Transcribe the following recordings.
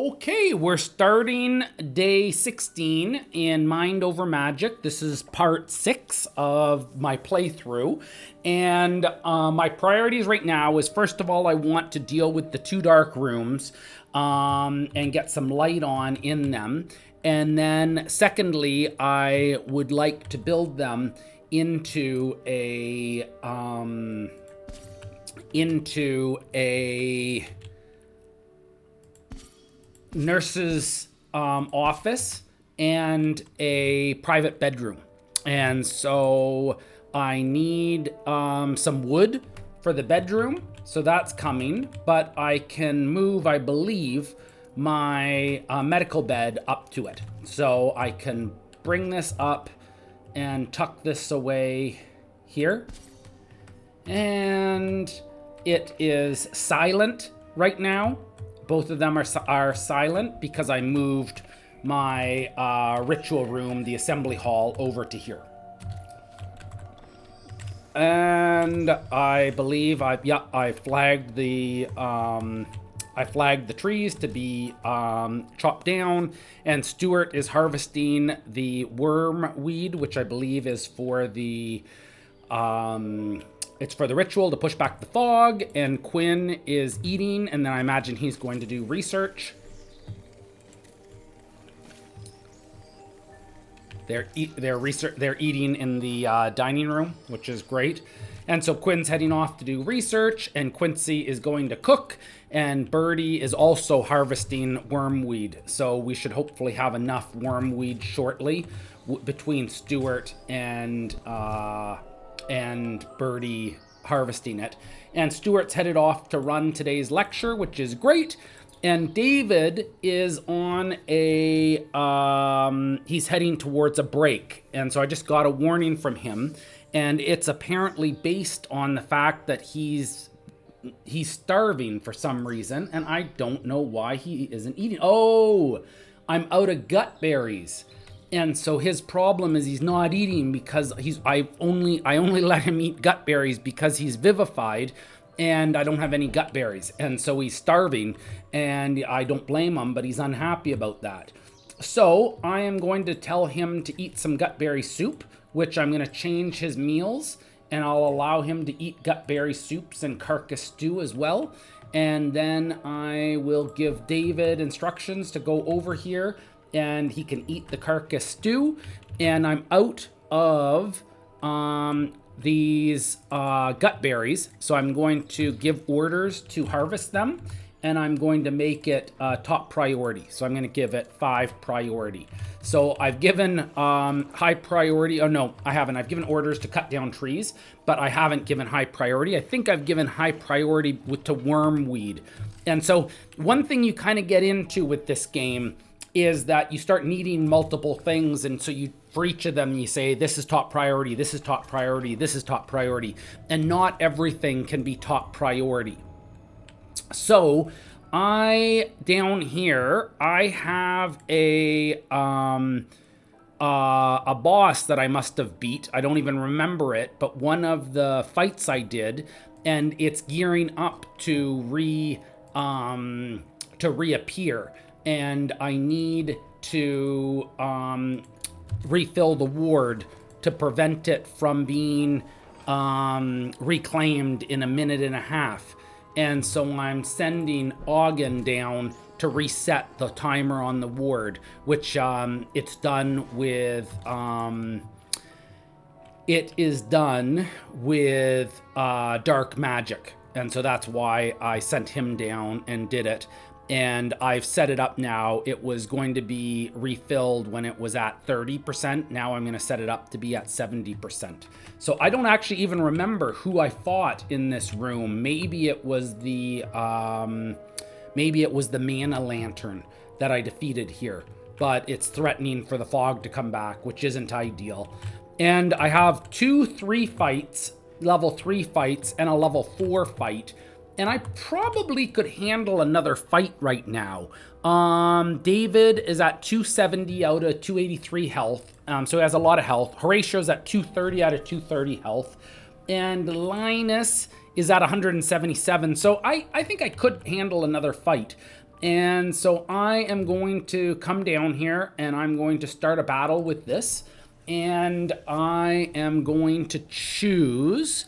Okay, we're starting day 16 in Mind Over Magic. This is part 6 of my playthrough. And my priorities right now is, first of all, I want to deal with the 2 dark rooms and get some light on in them. And then secondly, I would like to build them into a nurse's office and a private bedroom. And so I need some wood for the bedroom, so that's coming, but I can move, I believe, my medical bed up to it. So I can bring this up and tuck this away here. And it is silent right now. Both of them are silent because I moved my ritual room, the assembly hall, over to here. And I believe I flagged the trees to be chopped down, and Stuart is harvesting the wormweed, which I believe is for the it's for the ritual to push back the fog, and Quinn is eating, and then I imagine he's going to do research. They're eating in the dining room, which is great. And so Quinn's heading off to do research, and Quincy is going to cook, and Birdie is also harvesting wormweed. So we should hopefully have enough wormweed shortly between Stuart and Birdie harvesting it. And Stuart's headed off to run today's lecture, which is great. And David is on a, he's heading towards a break. And so I just got a warning from him. And it's apparently based on the fact that he's starving for some reason. And I don't know why he isn't eating. Oh, I'm out of gut berries. And so his problem is he's not eating because I only let him eat gut berries because he's vivified and I don't have any gut berries. And so he's starving, and I don't blame him, but he's unhappy about that. So I am going to tell him to eat some gutberry soup, which I'm going to change his meals, and I'll allow him to eat gutberry soups and carcass stew as well. And then I will give David instructions to go over here and he can eat the carcass stew. And I'm out of these gut berries, so I'm going to give orders to harvest them, and I'm going to make it top priority. So I'm going to give it 5 priority. So I've given high priority. Oh no, I haven't. I've given orders to cut down trees, but I haven't given high priority. I think I've given high priority to wormweed. And so one thing you kind of get into with this game is that you start needing multiple things, and so you, for each of them, you say, this is top priority, this is top priority, this is top priority, and not everything can be top priority. So down here, I have a boss that I must have beat. I don't even remember it, but one of the fights I did, and it's gearing up to reappear. And I need to refill the ward to prevent it from being reclaimed in a minute and a half. And so I'm sending Ogden down to reset the timer on the ward, which it's done with. It is done with dark magic, and so that's why I sent him down and did it. And I've set it up now. It was going to be refilled when it was at 30%. Now I'm going to set it up to be at 70%. So I don't actually even remember who I fought in this room. Maybe it was the mana lantern that I defeated here. But it's threatening for the fog to come back, which isn't ideal. And I have 2 3 fights, level 3 fights, and a level 4 fight. And I probably could handle another fight right now. David is at 270 out of 283 health, so he has a lot of health. Horatio's at 230 out of 230 health. And Linus is at 177, so I think I could handle another fight. And so I am going to come down here and I'm going to start a battle with this. And I am going to choose,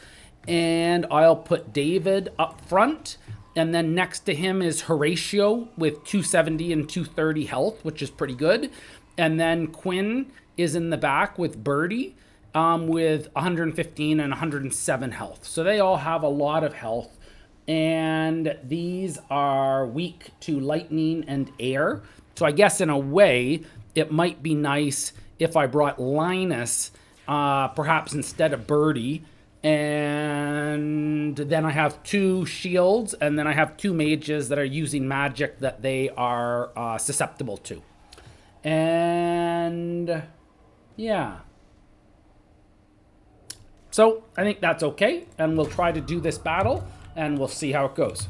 and I'll put David up front. And then next to him is Horatio with 270 and 230 health, which is pretty good. And then Quinn is in the back with Birdie with 115 and 107 health. So they all have a lot of health. And these are weak to lightning and air. So I guess in a way, it might be nice if I brought Linus, perhaps instead of Birdie. And then I have 2 shields, and then I have 2 mages that are using magic that they are susceptible to. And yeah. So I think that's okay, and we'll try to do this battle, and we'll see how it goes.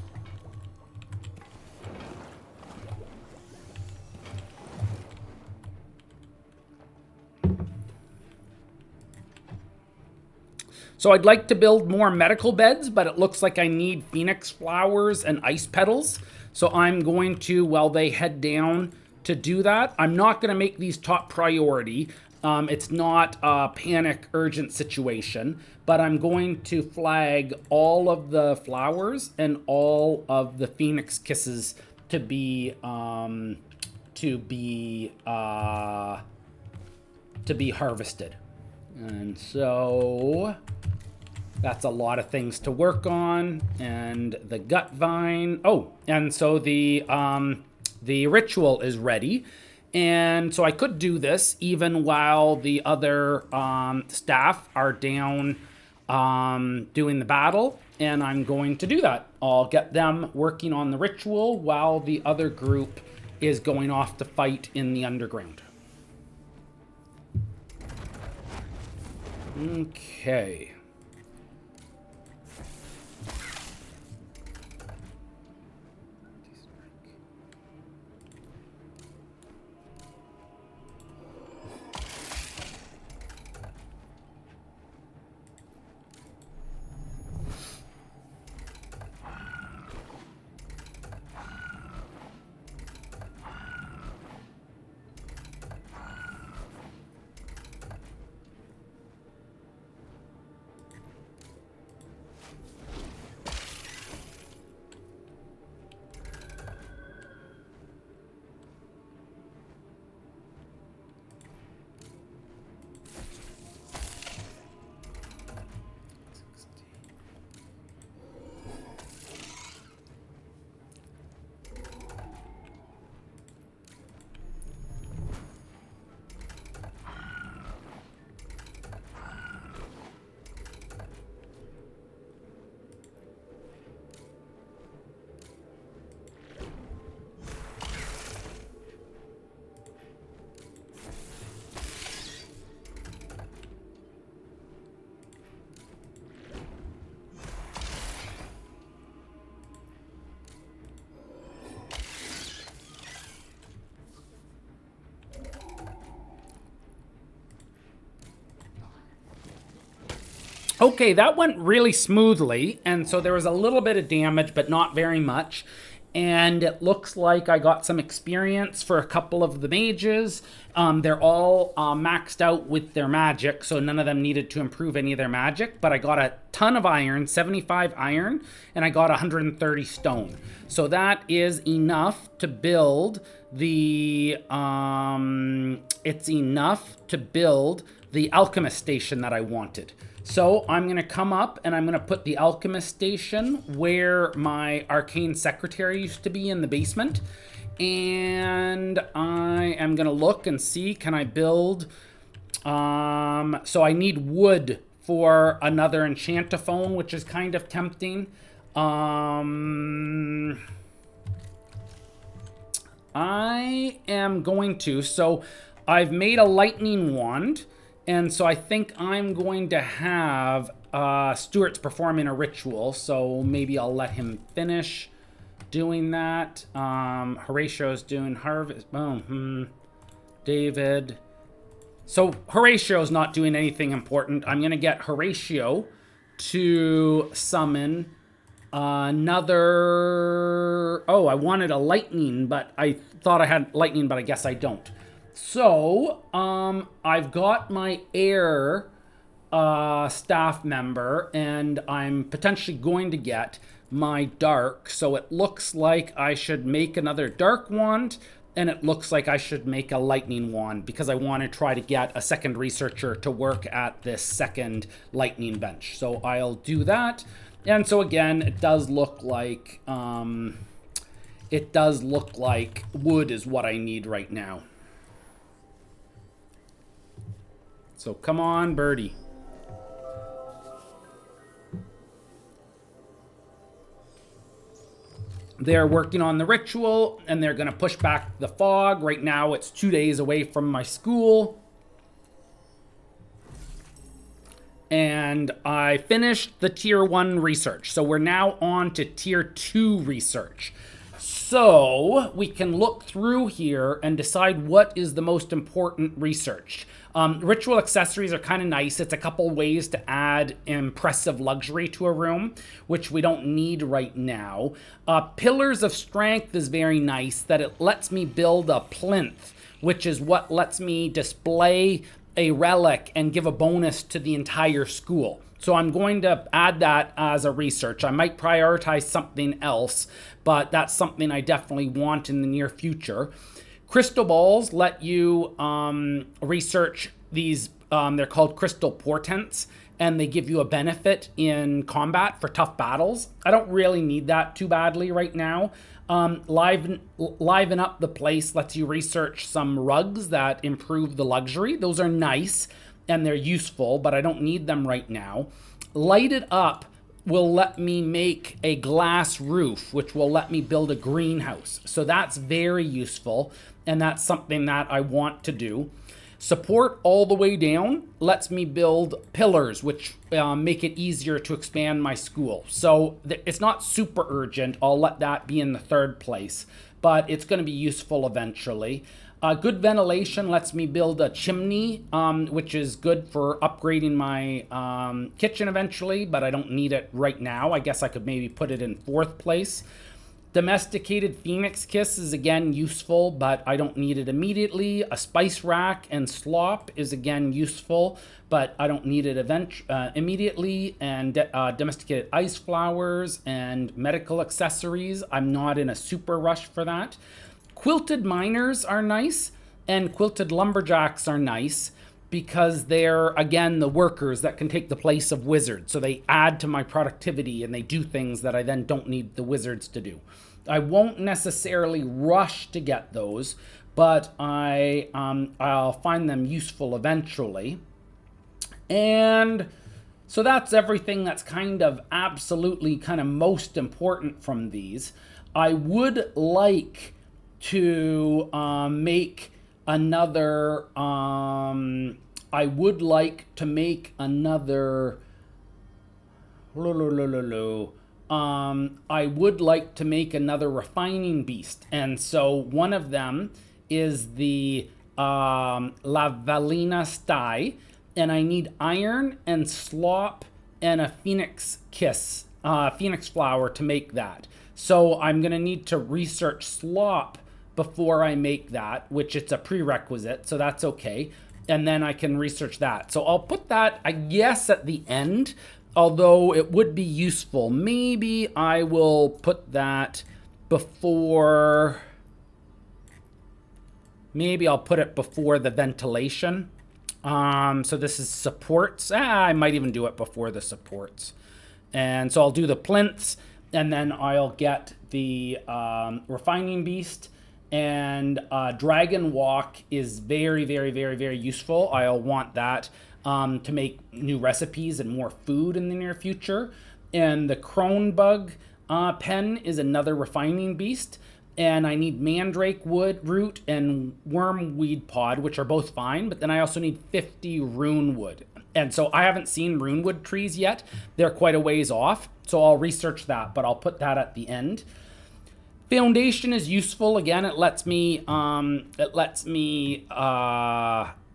So I'd like to build more medical beds, but it looks like I need phoenix flowers and ice petals. So I'm going to, while they head down to do that, I'm not going to make these top priority. It's not a panic urgent situation, but I'm going to flag all of the flowers and all of the phoenix kisses to be harvested. And so that's a lot of things to work on. And the gut vine. Oh, and so the ritual is ready. And so I could do this even while the other staff are down doing the battle. And I'm going to do that. I'll get them working on the ritual while the other group is going off to fight in the underground. Okay. Okay, that went really smoothly, and so there was a little bit of damage, but not very much. And it looks like I got some experience for a couple of the mages. They're all maxed out with their magic, so none of them needed to improve any of their magic. But I got a ton of iron, 75 iron, and I got 130 stone. So that is enough to build the... it's enough to build the alchemist station that I wanted. So I'm going to come up and I'm going to put the alchemist station where my arcane secretary used to be in the basement. And I am going to look and see, can I build... so I need wood for another enchantophone, which is kind of tempting. I am going to... So I've made a lightning wand. And so I think I'm going to have Stuart's performing a ritual. So maybe I'll let him finish doing that. Horatio's doing harvest. David. So Horatio's not doing anything important. I'm going to get Horatio to summon another sure. Oh, I wanted a lightning, but I thought I had lightning, but I guess I don't. So, I've got my air staff member, and I'm potentially going to get my dark. So it looks like I should make another dark wand, and it looks like I should make a lightning wand because I want to try to get a second researcher to work at this second lightning bench. So I'll do that. And so again, it does look like wood is what I need right now. So come on, birdie. They're working on the ritual, and they're going to push back the fog. Right now, it's 2 days away from my school. And I finished the tier 1 research. So we're now on to tier 2 research. So we can look through here and decide what is the most important research. Ritual accessories are kind of nice. It's a couple ways to add impressive luxury to a room, which we don't need right now. Pillars of strength is very nice, that it lets me build a plinth, which is what lets me display a relic and give a bonus to the entire school. So I'm going to add that as a research. I might prioritize something else, but that's something I definitely want in the near future. Crystal balls let you research these, they're called crystal portents, and they give you a benefit in combat for tough battles. I don't really need that too badly right now. Liven up the place lets you research some rugs that improve the luxury. Those are nice and they're useful, but I don't need them right now. Light it up will let me make a glass roof, which will let me build a greenhouse. So that's very useful, and that's something that I want to do. Support all the way down lets me build pillars, which make it easier to expand my school. So it's not super urgent. I'll let that be in the 3rd place, but it's going to be useful eventually. Good ventilation lets me build a chimney, which is good for upgrading my kitchen eventually, but I don't need it right now. I guess I could maybe put it in 4th place. Domesticated Phoenix Kiss is again useful, but I don't need it immediately. A spice rack and slop is again useful, but I don't need it immediately. And domesticated ice flowers and medical accessories, I'm not in a super rush for that. Quilted miners are nice, and quilted lumberjacks are nice because they're, again, the workers that can take the place of wizards. So they add to my productivity and they do things that I then don't need the wizards to do. I won't necessarily rush to get those, but I'll find them useful eventually. And so that's everything that's kind of absolutely kind of most important from these. I would like to make another I would like to make another refining beast, and so one of them is the Lavalina Sty, and I need iron and slop and a phoenix kiss, phoenix flower to make that. So I'm gonna need to research slop before I make that, which it's a prerequisite, so that's okay. And then I can research that. So I'll put that, I guess, at the end, although it would be useful. Maybe I will put that before, maybe I'll put it before the ventilation. So this is supports. I might even do it before the supports. And so I'll do the plinths, and then I'll get the refining beast. And Dragon Walk is very, very, very, very useful. I'll want that to make new recipes and more food in the near future. And the Crone Bug pen is another refining beast. And I need mandrake wood root and wormweed pod, which are both fine. But then I also need 50 rune wood. And so I haven't seen rune wood trees yet. They're quite a ways off. So I'll research that, but I'll put that at the end. Foundation is useful. Again, it lets me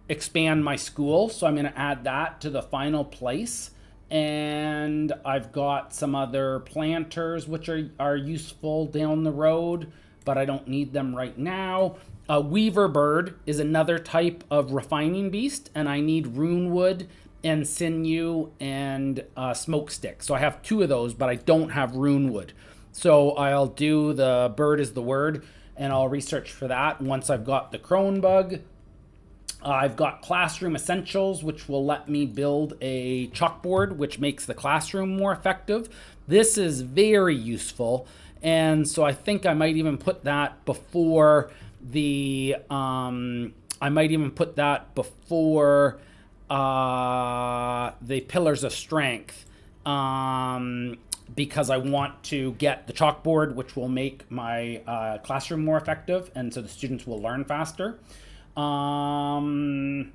expand my school. So I'm going to add that to the final place. And I've got some other planters which are useful down the road, but I don't need them right now. A weaver bird is another type of refining beast, and I need rune wood and sinew and smoke stick. So I have 2 of those, but I don't have rune wood. So I'll do the bird is the word, and I'll research for that once I've got the crone bug. I've got classroom essentials, which will let me build a chalkboard, which makes the classroom more effective. This is very useful, and so I think I might even put that before the the pillars of strength, because I want to get the chalkboard, which will make my classroom more effective, and so the students will learn faster. And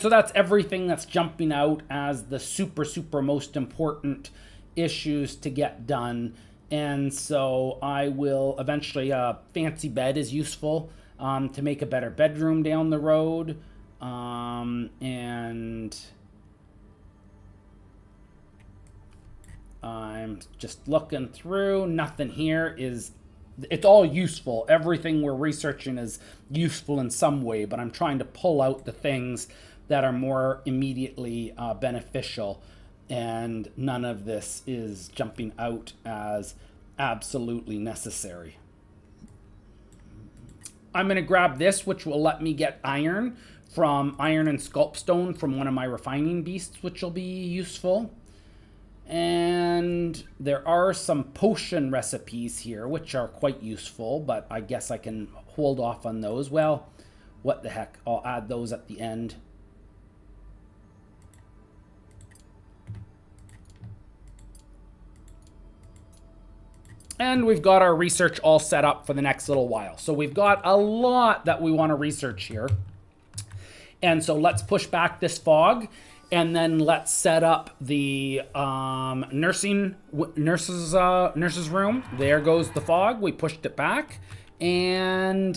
so that's everything that's jumping out as the super most important issues to get done. And so I will eventually, fancy bed is useful to make a better bedroom down the road. And I'm just looking through, nothing here is, it's all useful. Everything we're researching is useful in some way, but I'm trying to pull out the things that are more immediately beneficial, and none of this is jumping out as absolutely necessary. I'm going to grab this, which will let me get iron and sculpstone from one of my refining beasts, which will be useful. And there are some potion recipes here, which are quite useful, but I guess I can hold off on those. Well, what the heck, I'll add those at the end. And we've got our research all set up for the next little while. So we've got a lot that we want to research here. And so let's push back this fog, and then let's set up the nurses room. There goes the fog. We pushed it back, and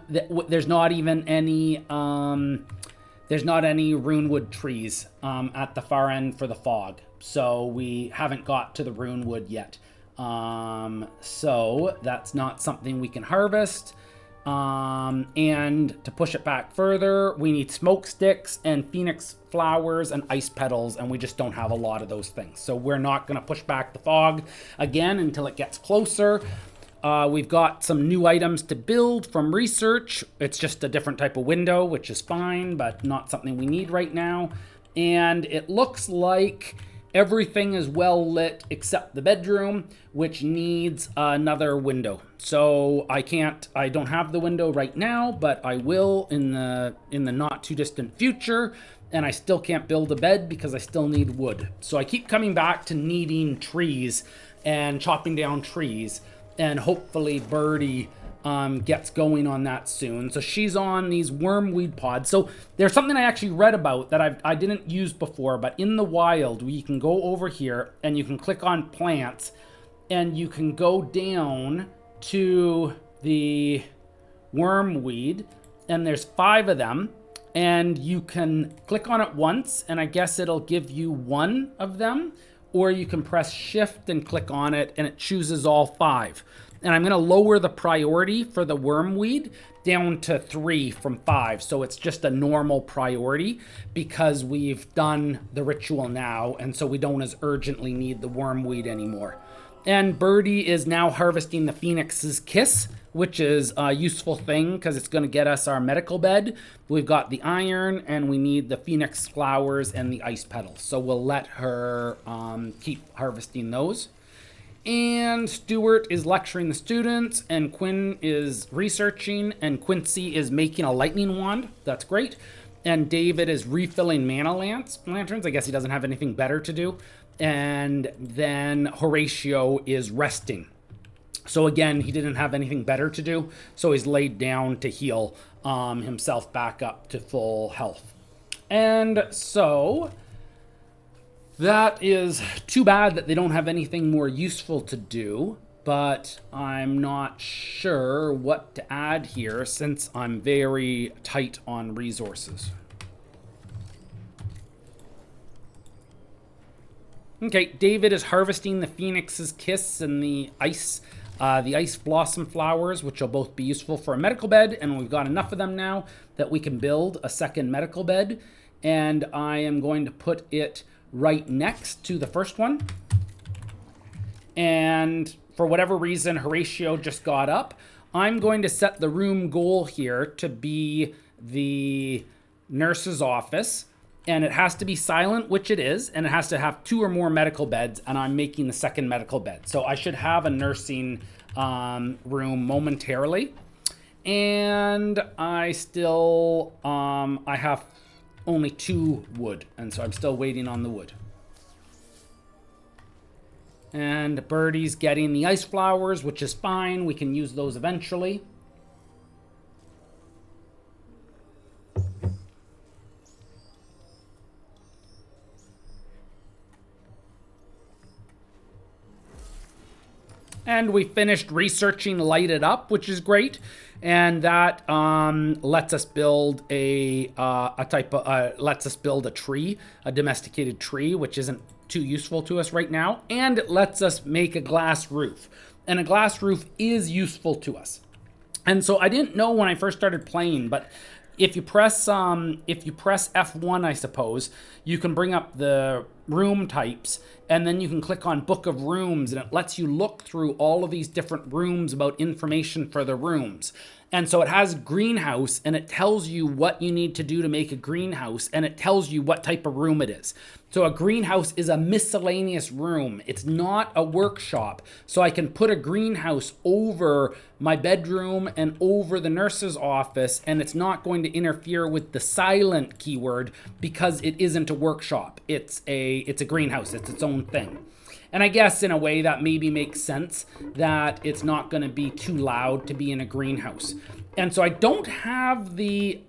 there's not even any runewood trees at the far end for the fog. So we haven't got to the runewood yet. So that's not something we can harvest. And to push it back further, we need smoke sticks and phoenix flowers and ice petals, and we just don't have a lot of those things. So we're not going to push back the fog again until it gets closer. We've got some new items to build from research. It's just a different type of window, which is fine, but not something we need right now. And it looks like everything is well lit except the bedroom, which needs another window. So I don't have the window right now, but I will in the not too distant future. And I still can't build a bed because I still need wood. So I keep coming back to needing trees and chopping down trees, and hopefully Birdie gets going on that soon. So she's on these wormweed pods. So there's something I actually read about that I didn't use before, but in the wild, you can go over here and you can click on plants, and you can go down to the wormweed, and there's 5 of them, and you can click on it once, and I guess it'll give you 1 of them, or you can press shift and click on it and it chooses all 5. And I'm going to lower the priority for the wormweed down to 3 from 5. So it's just a normal priority because we've done the ritual now, and so we don't as urgently need the wormweed anymore. And Birdie is now harvesting the Phoenix's Kiss, which is a useful thing because it's going to get us our medical bed. We've got the iron, and we need the Phoenix flowers and the ice petals. So we'll let her keep harvesting those. And Stuart is lecturing the students, and Quinn is researching, and Quincy is making a lightning wand. That's great. And David is refilling mana lanterns. I guess he doesn't have anything better to do. And then Horatio is resting. So again, he didn't have anything better to do, so he's laid down to heal himself back up to full health. And so that is too bad that they don't have anything more useful to do, but I'm not sure what to add here since I'm very tight on resources. Okay, David is harvesting the Phoenix's Kiss and the ice blossom flowers, which will both be useful for a medical bed, and we've got enough of them now that we can build a second medical bed. And I am going to put it right next to the first one. And for whatever reason, Horatio just got up. I'm going to set the room goal here to be the nurse's office, and it has to be silent, which it is, and it has to have 2 or more medical beds, and I'm making the second medical bed. So I should have a nursing room momentarily. And I still, I have only 2 wood, and so I'm still waiting on the wood. And Birdie's getting the ice flowers, which is fine. We can use those eventually. And we finished researching Light It Up, which is great. And that lets us build lets us build a tree, a domesticated tree, which isn't too useful to us right now. And it lets us make a glass roof. And a glass roof is useful to us. And so I didn't know when I first started playing, but if you press F1, I suppose, you can bring up the room types, and then you can click on Book of Rooms, and it lets you look through all of these different rooms about information for the rooms. And so it has greenhouse, and it tells you what you need to do to make a greenhouse, and it tells you what type of room it is. So a greenhouse is a miscellaneous room. It's not a workshop. So I can put a greenhouse over my bedroom and over the nurse's office, and it's not going to interfere with the silent keyword because it isn't a workshop. It's a greenhouse. It's its own thing. And I guess in a way that maybe makes sense, that it's not going to be too loud to be in a greenhouse. And so I don't have the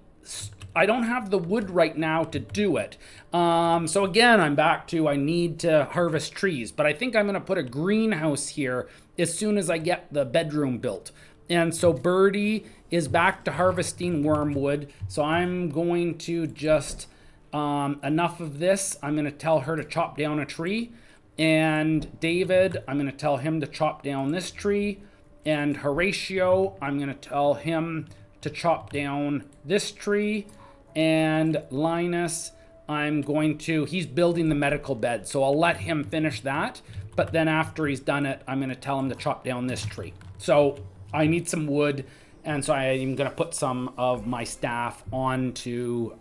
wood right now to do it. So again, I'm back to I need to harvest trees, but I think I'm going to put a greenhouse here as soon as I get the bedroom built. And so Birdie is back to harvesting wormwood. So I'm going to just, enough of this. I'm going to tell her to chop down a tree. And David, I'm going to tell him to chop down this tree. And Horatio, I'm going to tell him to chop down this tree. And Linus, he's building the medical bed, so I'll let him finish that. But then after he's done it, I'm going to tell him to chop down this tree. So I need some wood, and so I'm going to put some of my staff on to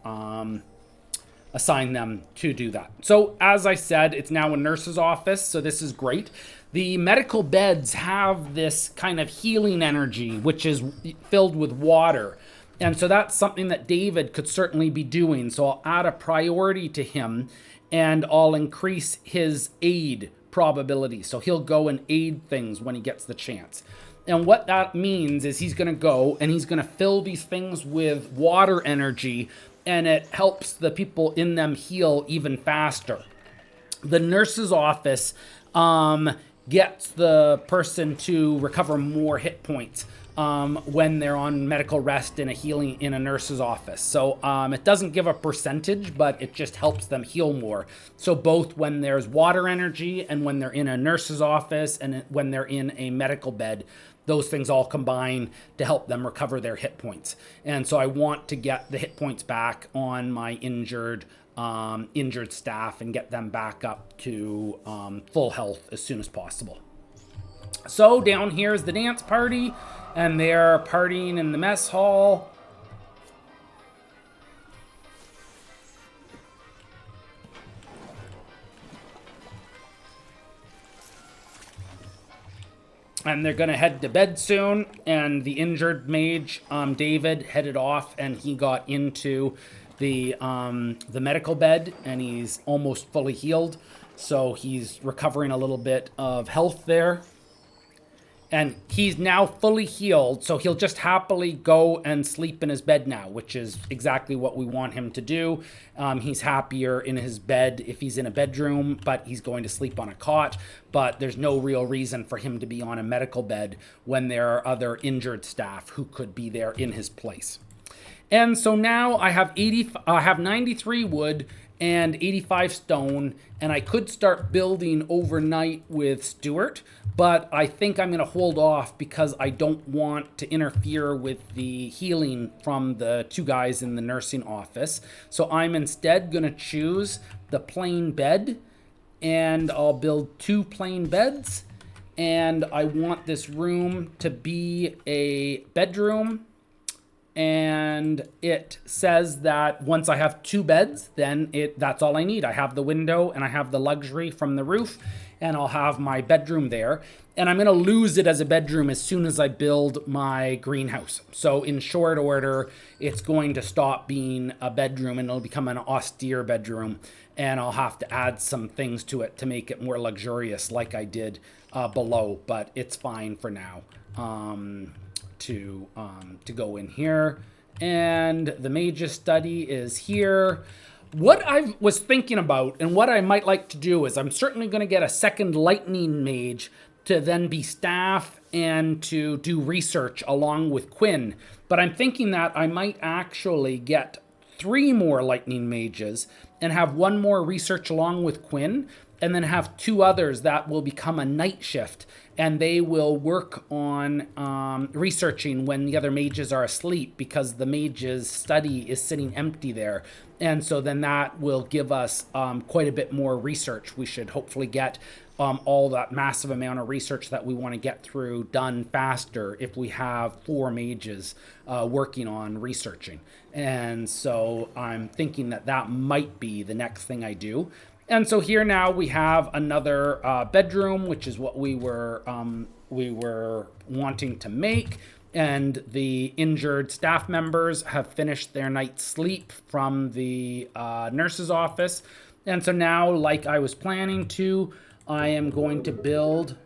assign them to do that. So as I said, it's now a nurse's office, so this is great. The medical beds have this kind of healing energy, which is filled with water. And so that's something that David could certainly be doing. So I'll add a priority to him, and I'll increase his aid probability. So he'll go and aid things when he gets the chance. And what that means is he's going to go and he's going to fill these things with water energy, and it helps the people in them heal even faster. The nurse's office gets the person to recover more hit points when they're on medical rest in a nurse's office. So it doesn't give a percentage, but it just helps them heal more. So both when there's water energy and when they're in a nurse's office and when they're in a medical bed, those things all combine to help them recover their hit points. And so I want to get the hit points back on my injured staff and get them back up to full health as soon as possible. So down here is the dance party, and they're partying in the mess hall. And they're going to head to bed soon, and the injured mage, David, headed off, and he got into the medical bed, and he's almost fully healed. So he's recovering a little bit of health there. And he's now fully healed, so he'll just happily go and sleep in his bed now, which is exactly what we want him to do. He's happier in his bed if he's in a bedroom, but he's going to sleep on a cot. But there's no real reason for him to be on a medical bed when there are other injured staff who could be there in his place. And so now I have 93 wood, and 85 stone, and I could start building overnight with Stuart, but I think I'm going to hold off because I don't want to interfere with the healing from the two guys in the nursing office. So I'm instead going to choose the plain bed, and I'll build 2 plain beds, and I want this room to be a bedroom. And it says that once I have 2 beds, then that's all I need. I have the window and I have the luxury from the roof, and I'll have my bedroom there. And I'm going to lose it as a bedroom as soon as I build my greenhouse. So in short order, it's going to stop being a bedroom and it'll become an austere bedroom. And I'll have to add some things to it to make it more luxurious like I did below. But it's fine for now. To go in here, and the mage's study is here. What I was thinking about and what I might like to do is I'm certainly going to get a second lightning mage to then be staff and to do research along with Quinn. But I'm thinking that I might actually get 3 more lightning mages and have 1 more research along with Quinn, and then have 2 others that will become a night shift, and they will work on researching when the other mages are asleep, because the mage's study is sitting empty there. And so then that will give us quite a bit more research. We should hopefully get all that massive amount of research that we want to get through done faster if we have 4 mages working on researching. And so I'm thinking that that might be the next thing I do. And so here now we have another bedroom, which is what we were wanting to make. And the injured staff members have finished their night's sleep from the nurse's office. And so now, like I was planning to, I am going to build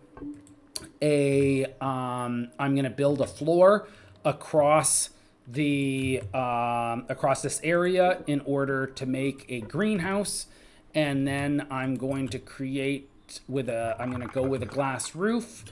I'm going to build a floor across the across this area in order to make a greenhouse. And then I'm going to create I'm going to go with a glass roof.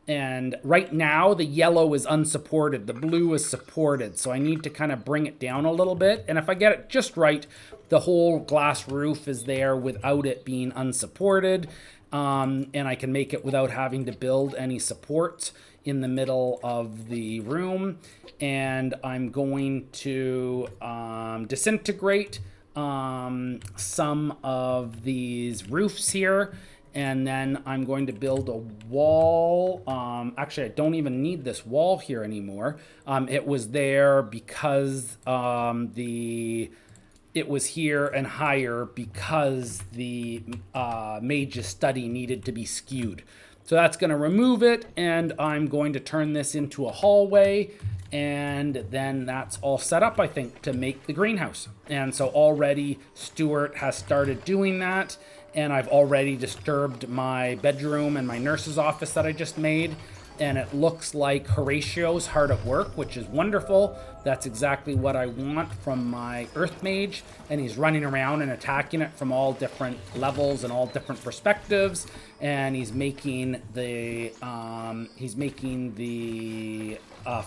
And right now the yellow is unsupported, the blue is supported. So I need to kind of bring it down a little bit. And if I get it just right, the whole glass roof is there without it being unsupported. And I can make it without having to build any supports in the middle of the room. And I'm going to disintegrate some of these roofs here, and then I'm going to build a wall. Actually, I don't even need this wall here anymore. It was there because it was here and higher because the mage's study needed to be skewed. So that's going to remove it, and I'm going to turn this into a hallway. And then that's all set up, I think, to make the greenhouse. And so already Stuart has started doing that. And I've already disturbed my bedroom and my nurse's office that I just made. And it looks like Horatio's hard at work, which is wonderful. That's exactly what I want from my Earth Mage. And he's running around and attacking it from all different levels and all different perspectives. And he's making the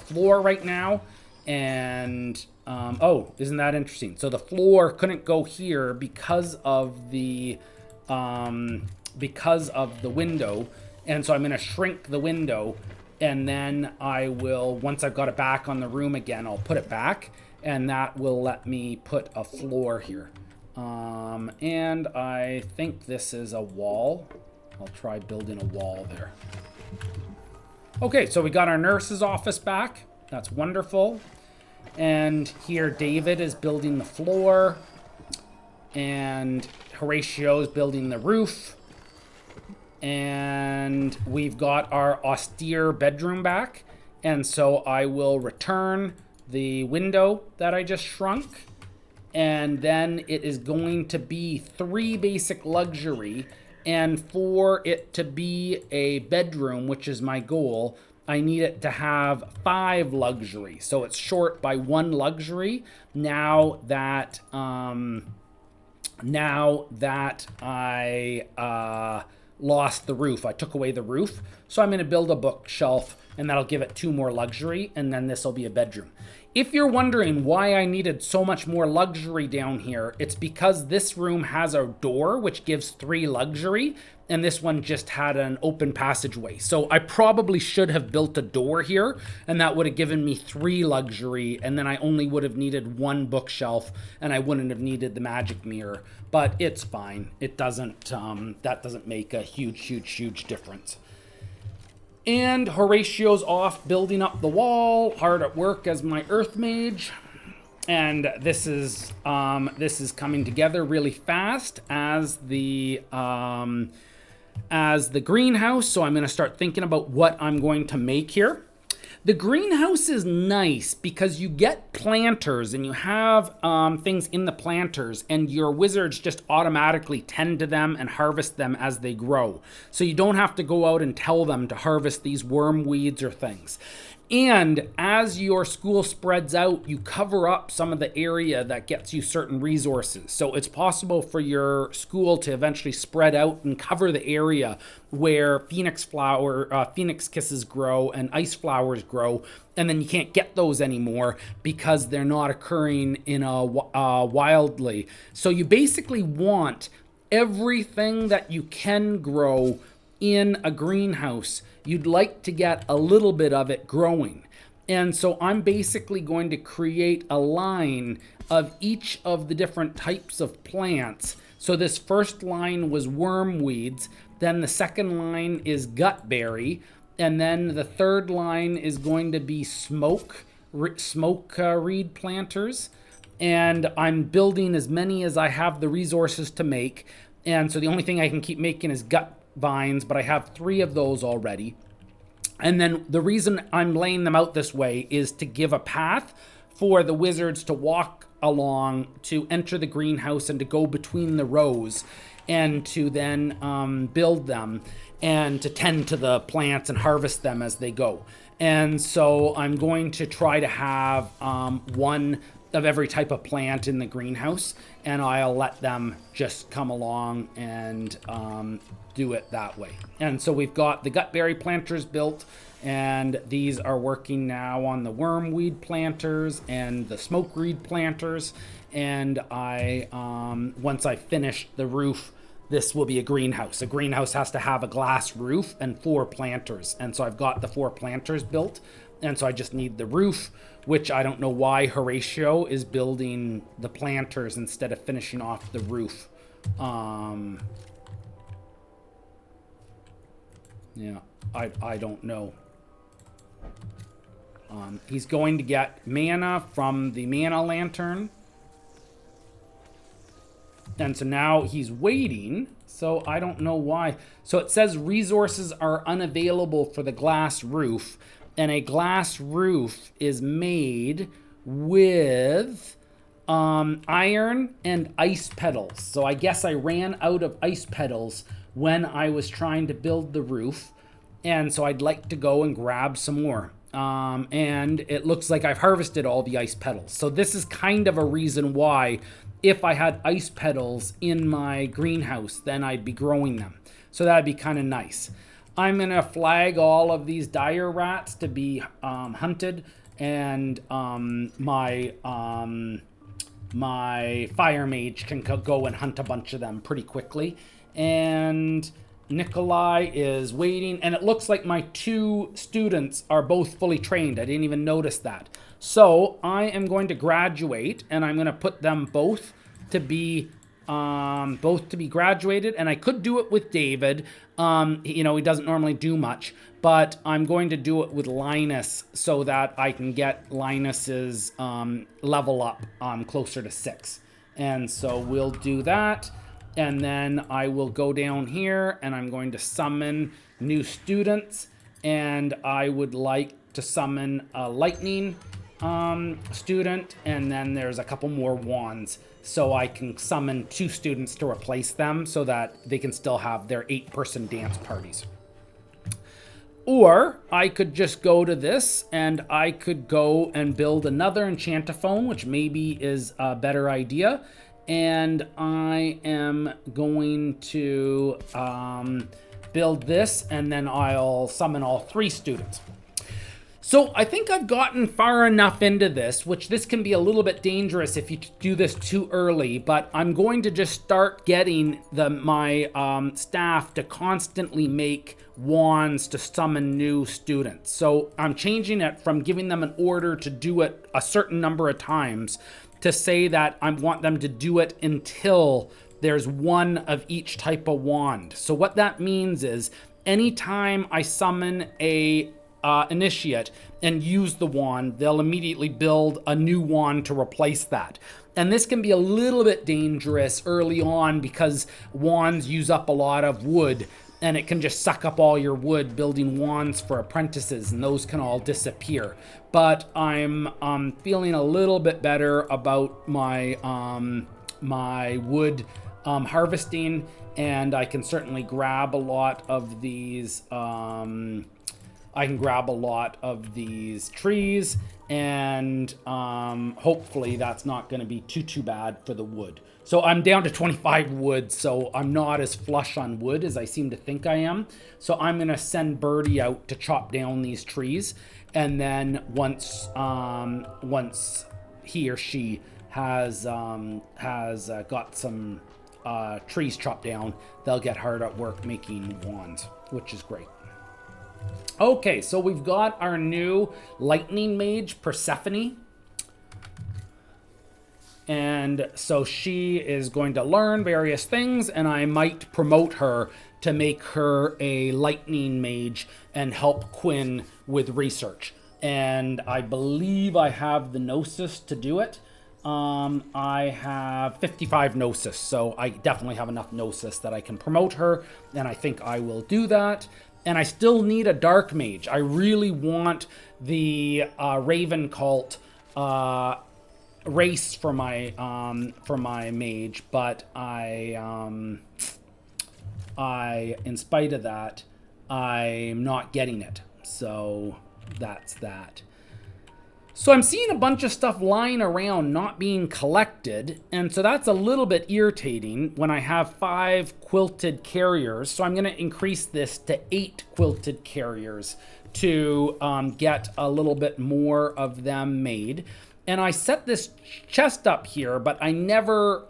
floor right now. And oh, isn't that interesting? So the floor couldn't go here because of the window. And so I'm going to shrink the window, and then I will, once I've got it back on the room again, I'll put it back, and that will let me put a floor here. And I think this is a wall. I'll try building a wall there. Okay, so we got our nurse's office back. That's wonderful. And here David is building the floor, and Horatio is building the roof. And we've got our austere bedroom back. And so I will return the window that I just shrunk. And then it is going to be 3 basic luxury. And for it to be a bedroom, which is my goal, I need it to have 5 luxury. So it's short by 1 luxury now that I lost the roof. I took away the roof. So I'm going to build a bookshelf and that'll give it 2 more luxury, and then this will be a bedroom. If you're wondering why I needed so much more luxury down here, it's because this room has a door which gives 3 luxury, and this one just had an open passageway. So I probably should have built a door here, and that would have given me 3 luxury, and then I only would have needed 1 bookshelf, and I wouldn't have needed the magic mirror. But it's fine. It doesn't, that doesn't make a huge difference. And Horatio's off building up the wall, hard at work as my earth mage. And this is coming together really fast as the greenhouse. So I'm going to start thinking about what I'm going to make here. The greenhouse is nice because you get planters and you have things in the planters, and your wizards just automatically tend to them and harvest them as they grow. So you don't have to go out and tell them to harvest these worm weeds or things. And as your school spreads out, you cover up some of the area that gets you certain resources. So it's possible for your school to eventually spread out and cover the area where phoenix kisses grow and ice flowers grow, and then you can't get those anymore because they're not occurring in wildly. So you basically want everything that you can grow in a greenhouse. You'd like to get a little bit of it growing. And so I'm basically going to create a line of each of the different types of plants. So this first line was worm weeds, then the second line is gutberry, and then the third line is going to be smoke reed planters. And I'm building as many as I have the resources to make. And so the only thing I can keep making is gut vines, but I have 3 of those already. And then the reason I'm laying them out this way is to give a path for the wizards to walk along, to enter the greenhouse and to go between the rows, and to then build them and to tend to the plants and harvest them as they go. And so I'm going to try to have 1 of every type of plant in the greenhouse, and I'll let them just come along and do it that way. And so we've got the gutberry planters built, and these are working now on the wormweed planters and the smokeweed planters. And I once I finish the roof, this will be a greenhouse. A greenhouse has to have a glass roof and 4 planters, and so I've got the 4 planters built, and so I just need the roof, which I don't know why Horatio is building the planters instead of finishing off the roof. Yeah, I don't know. He's going to get mana from the mana lantern. And so now he's waiting. So I don't know why. So it says resources are unavailable for the glass roof. And a glass roof is made with iron and ice petals. So I guess I ran out of ice petals when I was trying to build the roof. And so I'd like to go and grab some more. And it looks like I've harvested all the ice petals. So this is kind of a reason why, if I had ice petals in my greenhouse, then I'd be growing them. So that'd be kind of nice. I'm going to flag all of these dire rats to be hunted, and my fire mage can go and hunt a bunch of them pretty quickly. And Nikolai is waiting, and it looks like my 2 students are both fully trained. I didn't even notice that. So I am going to graduate, and I'm going to put them both to be graduated. And I could do it with David. You know, he doesn't normally do much, but I'm going to do it with Linus so that I can get Linus's level up closer to 6. And so we'll do that. And then I will go down here and I'm going to summon new students. And I would like to summon a lightning student. And then there's a couple more wands. So I can summon 2 students to replace them so that they can still have their 8-person dance parties. Or I could just go to this and I could go and build another enchantophone, which maybe is a better idea. And I am going to build this, and then I'll summon all 3 students. So I think I've gotten far enough into this, which this can be a little bit dangerous if you do this too early, but I'm going to just start getting my staff to constantly make wands to summon new students. So I'm changing it from giving them an order to do it a certain number of times to say that I want them to do it until there's one of each type of wand. So what that means is anytime I summon a initiate and use the wand, they'll immediately build a new wand to replace that. And this can be a little bit dangerous early on because wands use up a lot of wood, and it can just suck up all your wood building wands for apprentices, and those can all disappear. But I'm feeling a little bit better about my my wood harvesting, and I can certainly grab a lot of these trees, and hopefully that's not going to be too bad for the wood. So I'm down to 25 wood, so I'm not as flush on wood as I seem to think I am. So I'm going to send Birdie out to chop down these trees, and then once he or she has got some trees chopped down, they'll get hard at work making wands, which is great. Okay, so we've got our new lightning mage, Persephone. And so she is going to learn various things, and I might promote her to make her a lightning mage and help Quinn with research. And I believe I have the gnosis to do it. I have 55 gnosis, so I definitely have enough gnosis that I can promote her, and I think I will do that. And I still need a dark mage. I really want the Raven Cult race for my mage, but I in spite of that, I'm not getting it. So that's that. So I'm seeing a bunch of stuff lying around not being collected, and so that's a little bit irritating when I have 5 quilted carriers. So I'm going to increase this to 8 quilted carriers to get a little bit more of them made. And I set this chest up here, but I never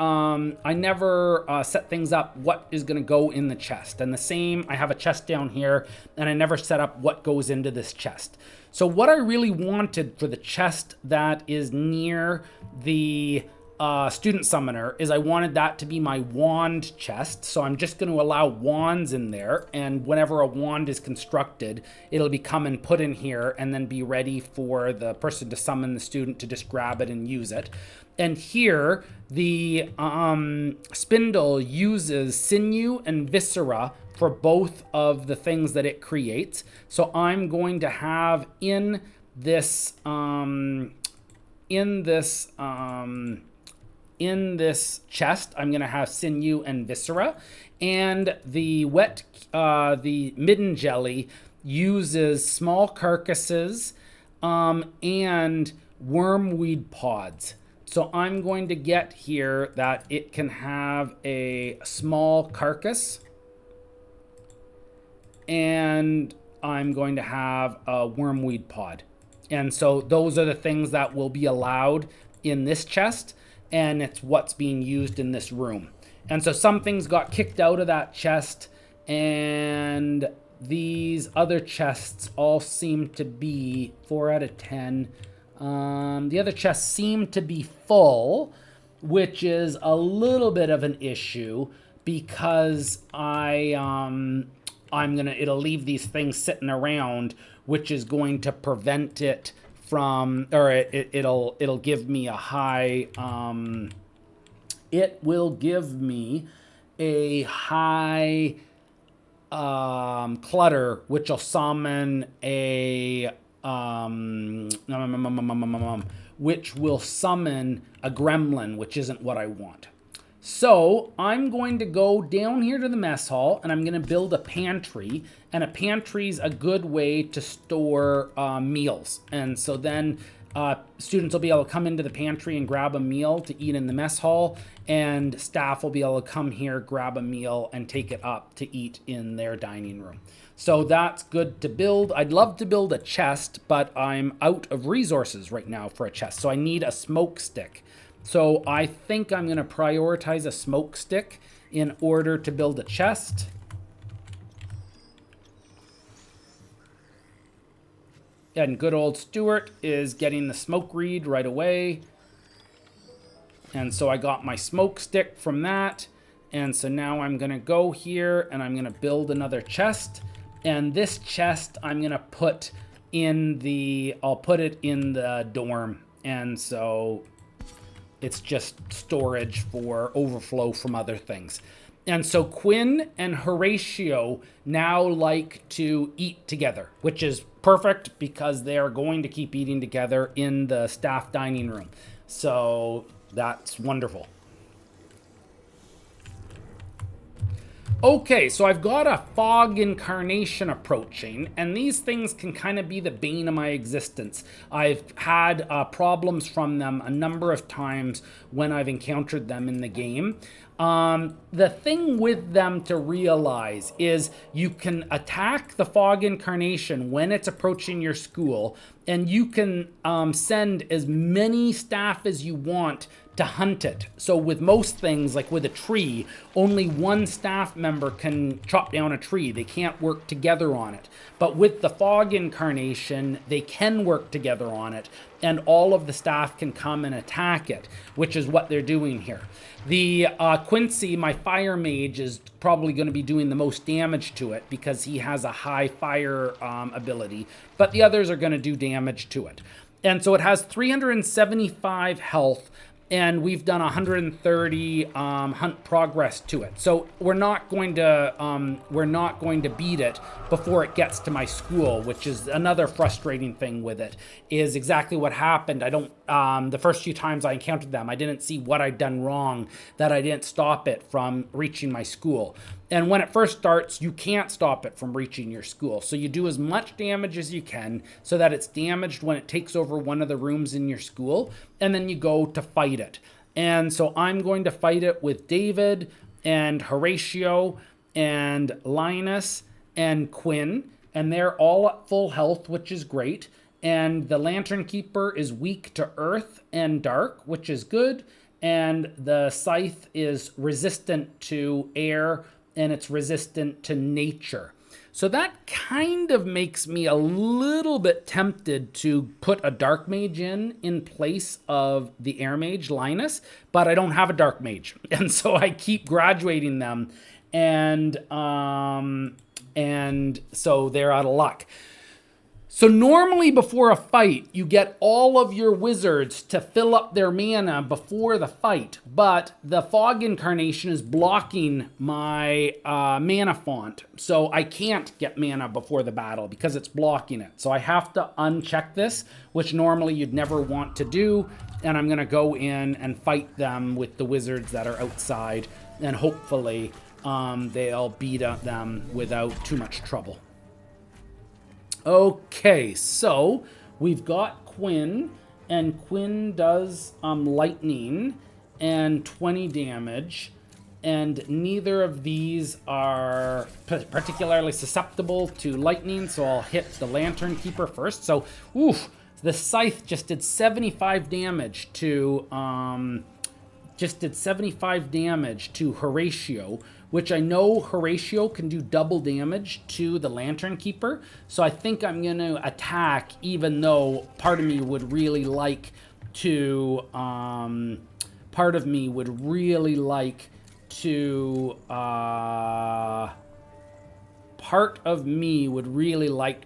set things up what is going to go in the chest. And the same, I have a chest down here, and I never set up what goes into this chest. So what I really wanted for the chest that is near the student summoner is I wanted that to be my wand chest. So I'm just going to allow wands in there, and whenever a wand is constructed, it'll be come and put in here and then be ready for the person to summon the student to just grab it and use it. And here the spindle uses sinew and viscera for both of the things that it creates. So I'm going to have in this chest, I'm going to have sinew and viscera, and the midden jelly uses small carcasses and wormweed pods. So I'm going to get here that it can have a small carcass, and I'm going to have a wormweed pod. And so those are the things that will be allowed in this chest, and it's what's being used in this room. And so some things got kicked out of that chest, and these other chests all seem to be 4 out of 10. The other chests seem to be full, which is a little bit of an issue because it'll leave these things sitting around, which is going to prevent it from, or it'll give me a high, it will give me a high clutter, which will summon a, which will summon a gremlin, which isn't what I want. So I'm going to go down here to the mess hall, and I'm going to build a pantry, and a pantry is a good way to store meals. And so then Students will be able to come into the pantry and grab a meal to eat in the mess hall, and staff will be able to come here, grab a meal, and take it up to eat in their dining room. So that's good to build. I'd love to build a chest, but I'm out of resources right now for a chest. So I need a smoke stick. So I think I'm going to prioritize a smoke stick in order to build a chest. And good old Stuart is getting the smoke reed right away. And so I got my smoke stick from that. And so now I'm going to go here and I'm going to build another chest. And this chest I'm going to put in I'll put it in the dorm. And so it's just storage for overflow from other things. And so Quinn and Horatio now like to eat together, which is perfect because they are going to keep eating together in the staff dining room. So that's wonderful. Okay, so I've got a fog incarnation approaching, and these things can kind of be the bane of my existence. I've had problems from them a number of times when I've encountered them in the game. The thing with them to realize is you can attack the fog incarnation when it's approaching your school, and you can send as many staff as you want to hunt it. So with most things, like with a tree, only one staff member can chop down a tree. They can't work together on it. But with the fog incarnation, they can work together on it, and all of the staff can come and attack it, which is what they're doing here. The Quincy, my fire mage, is probably going to be doing the most damage to it because he has a high fire ability, but the others are going to do damage to it. And so it has 375 health, and we've done 130 hunt progress to it. So we're not going to beat it before it gets to my school, which is another frustrating thing with it. Is exactly what happened. I don't. The first few times I encountered them, I didn't see what I'd done wrong that I didn't stop it from reaching my school. And when it first starts, you can't stop it from reaching your school. So you do as much damage as you can so that it's damaged when it takes over one of the rooms in your school, and then you go to fight it. And so I'm going to fight it with David and Horatio and Linus and Quinn, and they're all at full health, which is great. And the Lantern Keeper is weak to earth and dark, which is good. And the Scythe is resistant to air, and it's resistant to nature. So that kind of makes me a little bit tempted to put a Dark Mage in place of the Air Mage, Linus, but I don't have a Dark Mage. And so I keep graduating them, and so they're out of luck. So normally before a fight, you get all of your wizards to fill up their mana before the fight, but the Fog Incarnation is blocking my mana font, so I can't get mana before the battle because it's blocking it. So I have to uncheck this, which normally you'd never want to do, and I'm going to go in and fight them with the wizards that are outside, and hopefully they'll beat them without too much trouble. Okay, so we've got Quinn, and Quinn does lightning and 20 damage, and neither of these are particularly susceptible to lightning, so I'll hit the Lantern Keeper first. So, oof, the Scythe just did 75 damage to Horatio, which I know Horatio can do double damage to the Lantern Keeper. So I think I'm going to attack, even though part of me would really like to, part of me would really like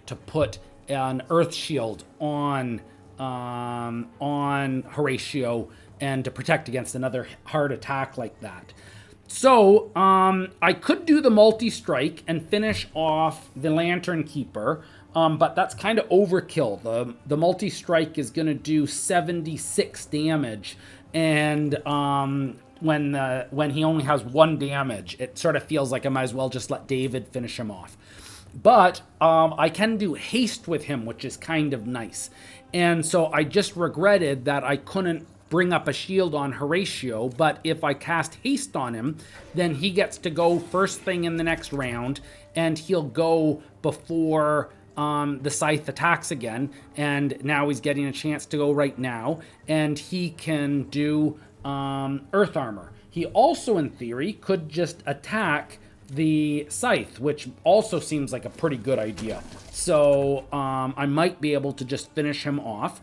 to put an Earth Shield on Horatio and to protect against another hard attack like that. So I could do the multi-strike and finish off the Lantern Keeper, but that's kind of overkill. The multi-strike is going to do 76 damage, and when he only has 1 damage, it sort of feels like I might as well just let David finish him off. But I can do haste with him, which is kind of nice. And so I just regretted that I couldn't bring up a shield on Horatio, but if I cast haste on him, then he gets to go first thing in the next round, and he'll go before the scythe attacks again, and now he's getting a chance to go right now, and he can do earth armor. He also, in theory, could just attack the scythe, which also seems like a pretty good idea. So I might be able to just finish him off.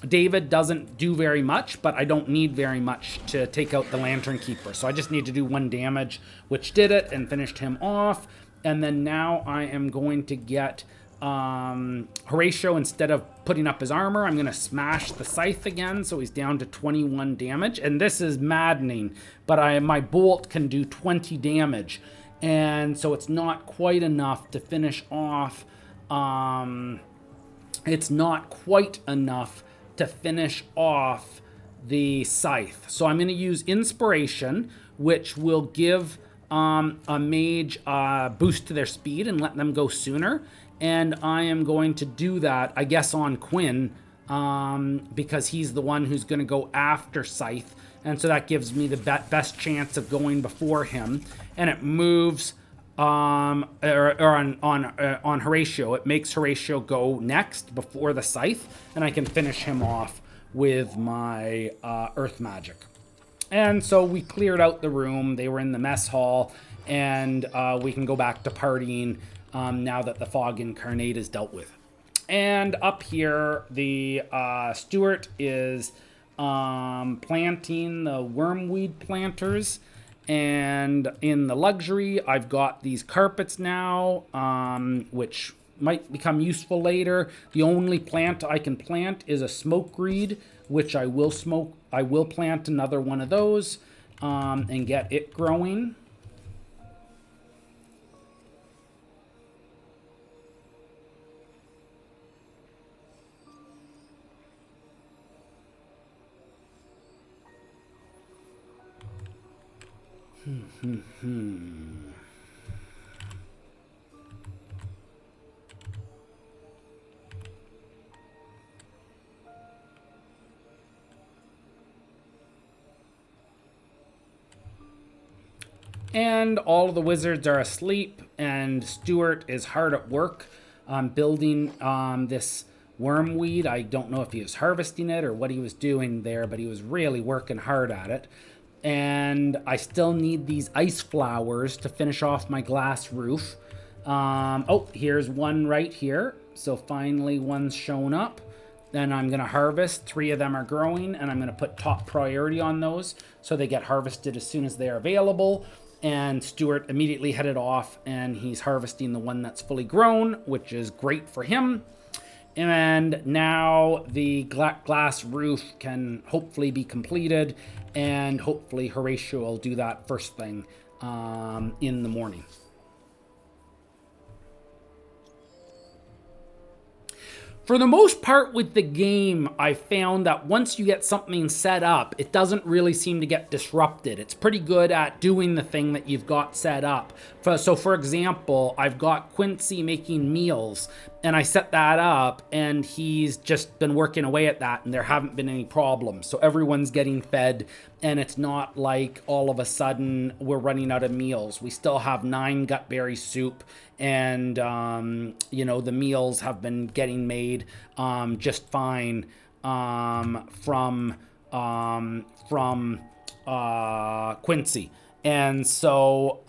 David doesn't do very much, but I don't need very much to take out the Lantern Keeper. So I just need to do 1 damage, which did it and finished him off. And then now I am going to get Horatio, instead of putting up his armor, I'm going to smash the scythe again, so he's down to 21 damage. And this is maddening, but my bolt can do 20 damage. And so it's not quite enough to finish off. It's not quite enough to finish off the scythe. So I'm going to use Inspiration, which will give a mage boost to their speed and let them go sooner. And I am going to do that, I guess, on Quinn, because he's the one who's going to go after Scythe. And so that gives me the best chance of going before him. And it moves on Horatio. It makes Horatio go next before the Scythe. And I can finish him off with my Earth Magic. And so we cleared out the room. They were in the mess hall. And we can go back to partying now that the Fog Incarnate is dealt with. And up here, the Stuart is planting the wormweed planters. And in the luxury, I've got these carpets now, which might become useful later. The only plant I can plant is a smokeweed, which I will plant another one of those and get it growing. And all of the wizards are asleep, and Stuart is hard at work building this wormweed. I don't know if he was harvesting it or what he was doing there, but he was really working hard at it. And I still need these ice flowers to finish off my glass roof. Oh, here's one right here. So finally one's shown up. Then I'm going to harvest. 3 of them are growing, and I'm going to put top priority on those so they get harvested as soon as they're available. And Stuart immediately headed off, and he's harvesting the one that's fully grown, which is great for him. And now the glass roof can hopefully be completed, and hopefully Horatio will do that first thing in the morning. For the most part with the game, I found that once you get something set up, it doesn't really seem to get disrupted. It's pretty good at doing the thing that you've got set up. So for example, I've got Quincy making meals, and I set that up, and he's just been working away at that, and there haven't been any problems. So everyone's getting fed, and it's not like all of a sudden we're running out of meals. We still have 9 gutberry soup, and the meals have been getting made just fine from Quincy. And so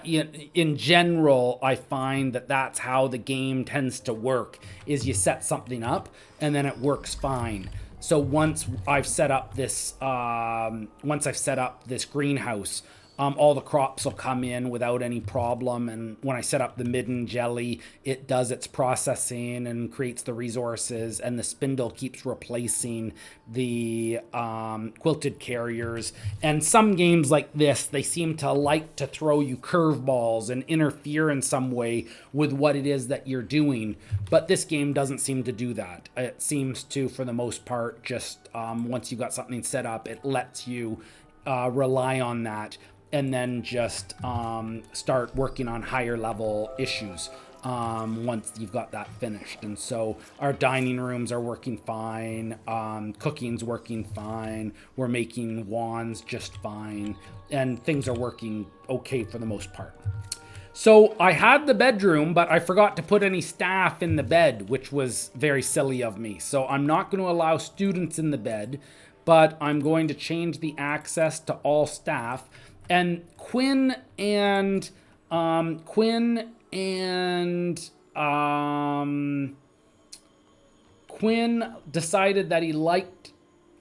in general, I find that that's how the game tends to work, is you set something up and then it works fine. So once I've set up this greenhouse, all the crops will come in without any problem. And when I set up the midden jelly, it does its processing and creates the resources, and the spindle keeps replacing the quilted carriers. And some games like this, they seem to like to throw you curveballs and interfere in some way with what it is that you're doing. But this game doesn't seem to do that. It seems to, for the most part, just once you've got something set up, it lets you rely on that. and then just start working on higher level issues once you've got that finished. And so our dining rooms are working fine, cooking's working fine, we're making wands just fine, and things are working okay for the most part. So I had the bedroom, but I forgot to put any staff in the bed, which was very silly of me. So I'm not going to allow students in the bed, but I'm going to change the access to all staff. And Quinn Quinn decided that he liked,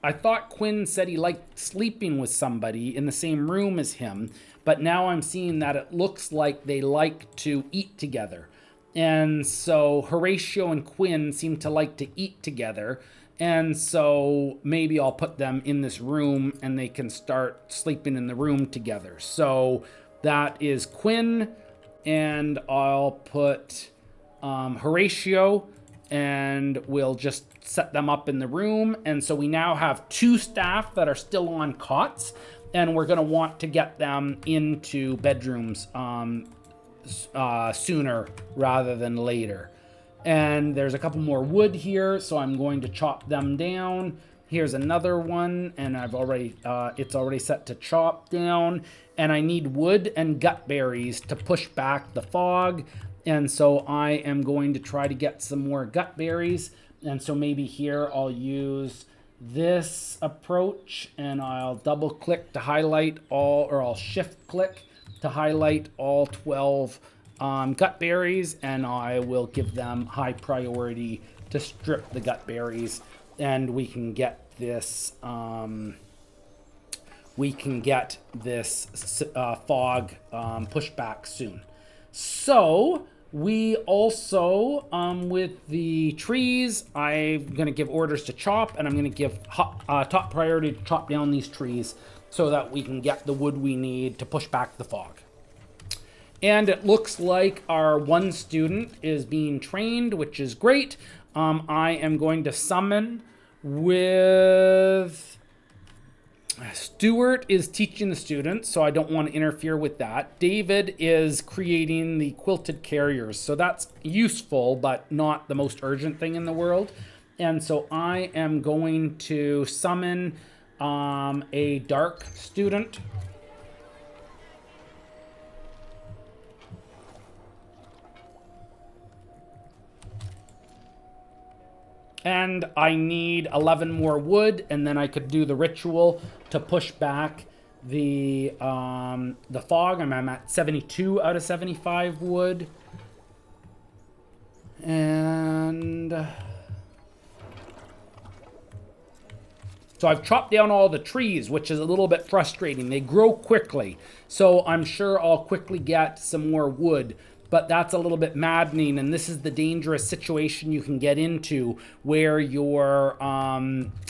I thought Quinn said he liked sleeping with somebody in the same room as him, but now I'm seeing that it looks like they like to eat together. And so Horatio and Quinn seem to like to eat together. And so maybe I'll put them in this room and they can start sleeping in the room together. So that is Quinn, and I'll put Horatio, and we'll just set them up in the room. And so we now have 2 staff that are still on cots, and we're going to want to get them into bedrooms sooner rather than later. And there's a couple more wood here, so I'm going to chop them down. Here's another one, and I've already it's already set to chop down. And I need wood and gut berries to push back the fog. And so I am going to try to get some more gut berries. And so maybe here I'll use this approach, and I'll double click to highlight all, or I'll shift click to highlight all 12 gut berries, and I will give them high priority to strip the gut berries, and we can get this fog pushed back soon. So we also, with the trees, I'm going to give orders to chop, and I'm going to give top priority to chop down these trees so that we can get the wood we need to push back the fog. And it looks like our one student is being trained, which is great. I am going to summon with... Stuart is teaching the students, so I don't want to interfere with that. David is creating the quilted carriers, so that's useful, but not the most urgent thing in the world. And so I am going to summon a dark student. And I need 11 more wood, and then I could do the ritual to push back the fog. I'm at 72 out of 75 wood. And so I've chopped down all the trees, which is a little bit frustrating. They grow quickly, so I'm sure I'll quickly get some more wood. But that's a little bit maddening, and this is the dangerous situation you can get into where your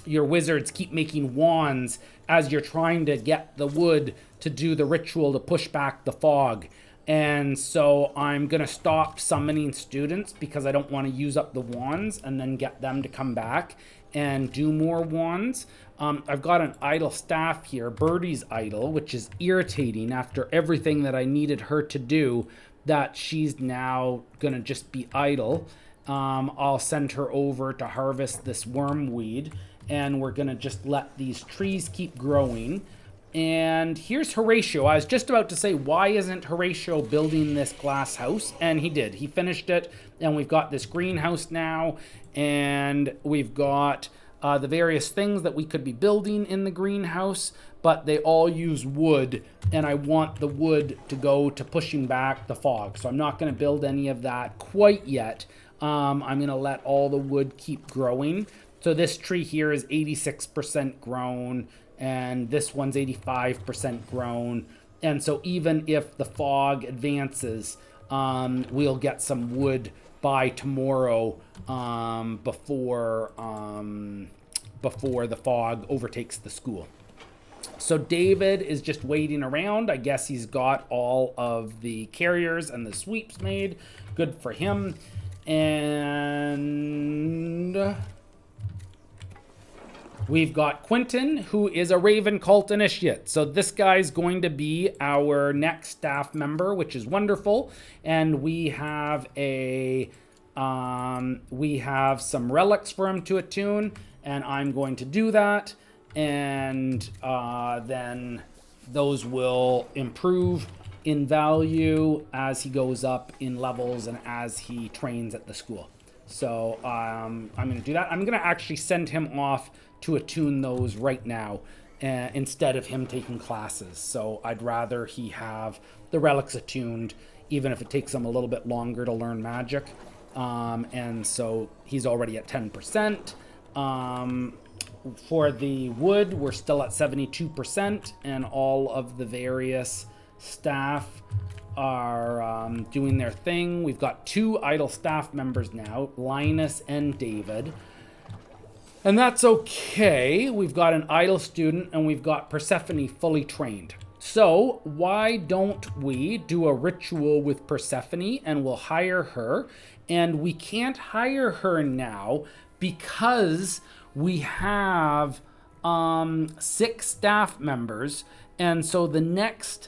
wizards keep making wands as you're trying to get the wood to do the ritual to push back the fog. And so I'm going to stop summoning students because I don't want to use up the wands and then get them to come back and do more wands. I've got an idle staff here, Birdie's idle, which is irritating after everything that I needed her to do, that she's now going to just be idle. I'll send her over to harvest this wormweed, and we're going to just let these trees keep growing. And here's Horatio. I was just about to say, why isn't Horatio building this glass house? And he did. He finished it, and we've got this greenhouse now, and we've got the various things that we could be building in the greenhouse, but they all use wood, and I want the wood to go to pushing back the fog. So I'm not going to build any of that quite yet. I'm going to let all the wood keep growing. So this tree here is 86% grown, and this one's 85% grown. And so even if the fog advances, we'll get some wood by tomorrow before the fog overtakes the school. So David is just waiting around. I guess he's got all of the carriers and the sweeps made. Good for him. And We've got Quentin, who is a Raven Cult Initiate. So this guy's going to be our next staff member, which is wonderful. And we have some relics for him to attune, and I'm going to do that. And then those will improve in value as he goes up in levels and as he trains at the school. So I'm going to do that. I'm going to actually send him off to attune those right now instead of him taking classes. So I'd rather he have the relics attuned, even if it takes him a little bit longer to learn magic. And so he's already at 10%. For the wood, we're still at 72%, and all of the various staff are doing their thing. We've got 2 idle staff members now, Linus and David. And that's okay. We've got an idle student, and we've got Persephone fully trained. So why don't we do a ritual with Persephone, and we'll hire her. And we can't hire her now because we have 6 staff members. And so the next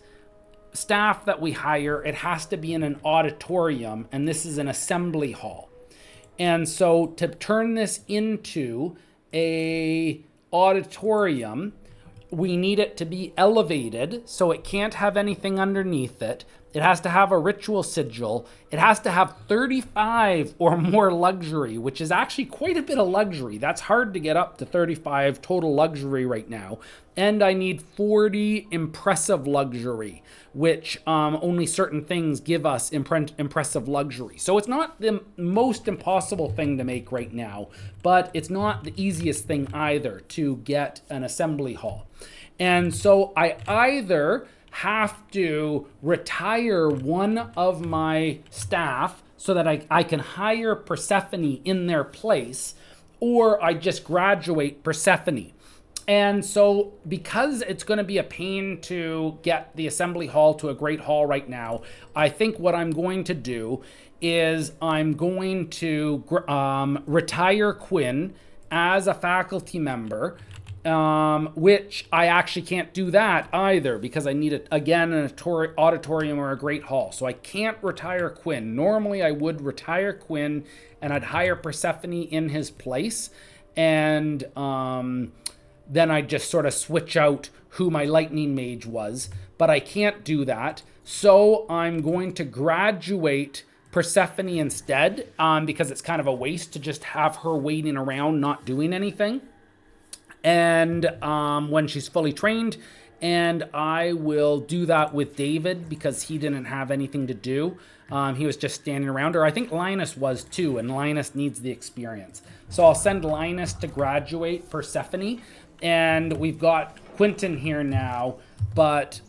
staff that we hire, it has to be in an auditorium, and this is an assembly hall. And so to turn this into a auditorium, we need it to be elevated, so it can't have anything underneath it. It has to have a ritual sigil. It has to have 35 or more luxury, which is actually quite a bit of luxury. That's hard to get up to 35 total luxury right now. And I need 40 impressive luxury, which only certain things give us impressive luxury. So it's not the most impossible thing to make right now, but it's not the easiest thing either to get an assembly hall. And so I either have to retire one of my staff so that I can hire Persephone in their place, or I just graduate Persephone. And so because it's going to be a pain to get the assembly hall to a great hall right now, I think what I'm going to do is I'm going to retire Quinn as a faculty member, which I actually can't do that either because I need, again, an auditorium or a great hall. So I can't retire Quinn. Normally I would retire Quinn and I'd hire Persephone in his place, and then I'd just sort of switch out who my lightning mage was, but I can't do that. So I'm going to graduate Persephone instead, because it's kind of a waste to just have her waiting around not doing anything. And when she's fully trained, and I will do that with David because he didn't have anything to do. He was just standing around, or I think Linus was too, and Linus needs the experience. So I'll send Linus to graduate Persephone, and we've got Quentin here now, but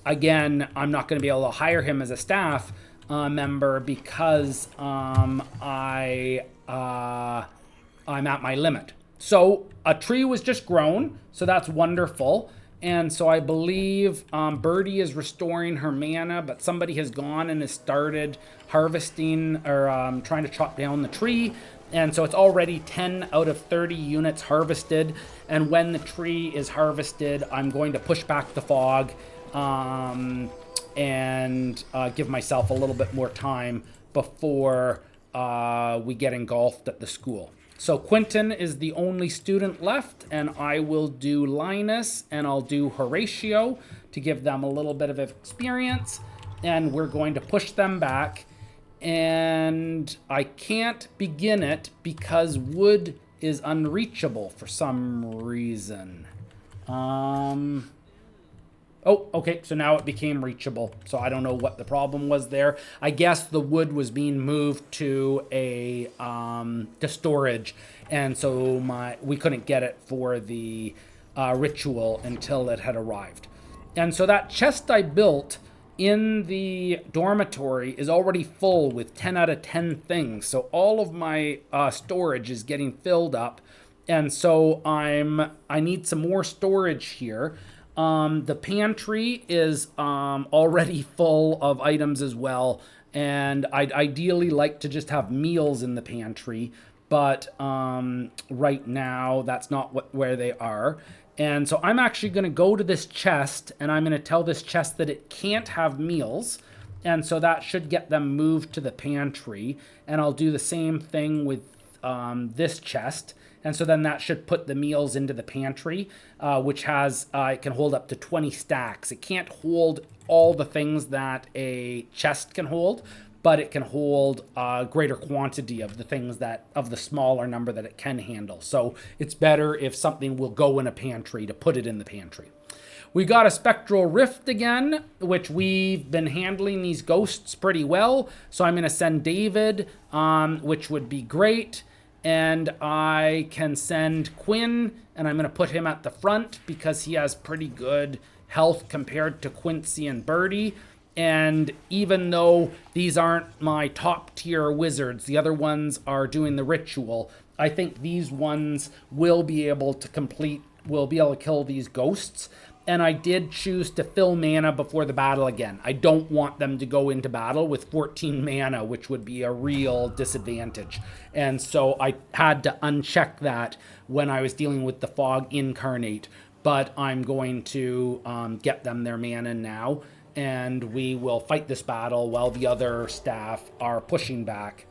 again, I'm not going to be able to hire him as a staff member because I'm at my limit. So a tree was just grown, so that's wonderful. And so I believe Birdie is restoring her mana, but somebody has gone and has started harvesting or trying to chop down the tree. And so it's already 10 out of 30 units harvested. And when the tree is harvested, I'm going to push back the fog and give myself a little bit more time before we get engulfed at the school. So Quentin is the only student left, and I will do Linus and I'll do Horatio to give them a little bit of experience, and we're going to push them back. And I can't begin it because wood is unreachable for some reason. Oh, okay, so now it became reachable. So I don't know what the problem was there. I guess the wood was being moved to to storage, and so we couldn't get it for the ritual until it had arrived. And so that chest I built in the dormitory is already full with 10 out of 10 things. So all of my storage is getting filled up, and so I need some more storage here. The pantry is already full of items as well, and I'd ideally like to just have meals in the pantry, but right now that's not where they are. And so I'm actually going to go to this chest, and I'm going to tell this chest that it can't have meals. And so that should get them moved to the pantry. And I'll do the same thing with this chest. And so then that should put the meals into the pantry, which has, it can hold up to 20 stacks. It can't hold all the things that a chest can hold, but it can hold a greater quantity of the things of the smaller number that it can handle. So it's better if something will go in a pantry to put it in the pantry. We got a Spectral Rift again, which we've been handling these ghosts pretty well. So I'm going to send David, which would be great. And I can send Quinn, and I'm going to put him at the front because he has pretty good health compared to Quincy and Birdie. And even though these aren't my top tier wizards, the other ones are doing the ritual, I think these ones will be able to kill these ghosts. And I did choose to fill mana before the battle again. I don't want them to go into battle with 14 mana, which would be a real disadvantage. And so I had to uncheck that when I was dealing with the Fog Incarnate. But I'm going to get them their mana now. And we will fight this battle while the other staff are pushing back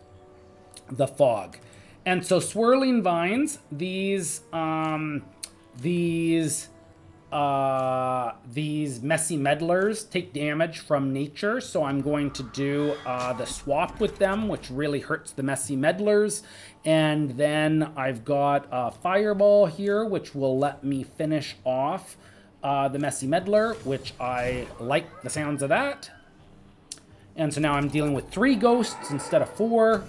the fog. And so Swirling Vines, these messy meddlers take damage from nature, so I'm going to do the swap with them, which really hurts the messy meddlers. And then I've got a fireball here, which will let me finish off the messy meddler, which I like the sounds of that. And so now I'm dealing with 3 ghosts instead of 4.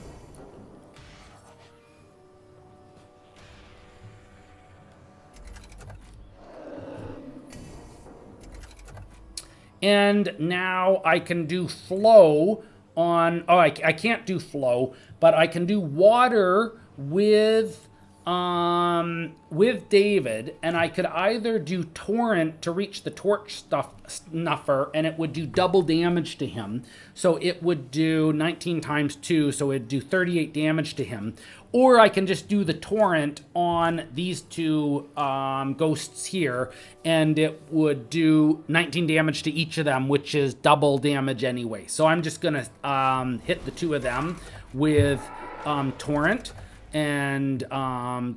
And now I can do flow on, I can't do flow, but I can do water with David, and I could either do torrent to reach the torch snuffer, and it would do double damage to him. So it would do 19 times 2, so it'd do 38 damage to him. Or I can just do the torrent on these 2 ghosts here, and it would do 19 damage to each of them, which is double damage anyway. So I'm just gonna hit the 2 of them with torrent and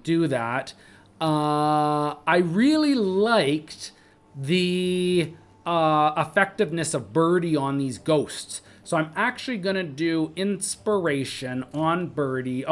do that. I really liked the effectiveness of Birdie on these ghosts. So I'm actually going to do Inspiration on Birdie.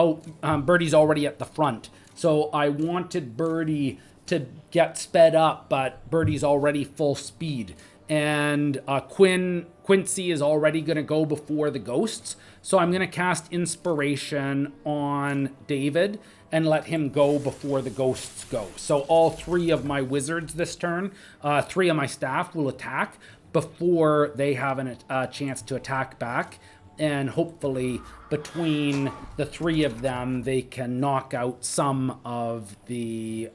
Birdie's already at the front. So I wanted Birdie to get sped up, but Birdie's already full speed. And Quincy is already going to go before the ghosts. So I'm going to cast Inspiration on David and let him go before the ghosts go. So all 3 of my wizards this turn, 3 of my staff will attack before they have a chance to attack back. And hopefully between the 3 of them, they can knock out some of the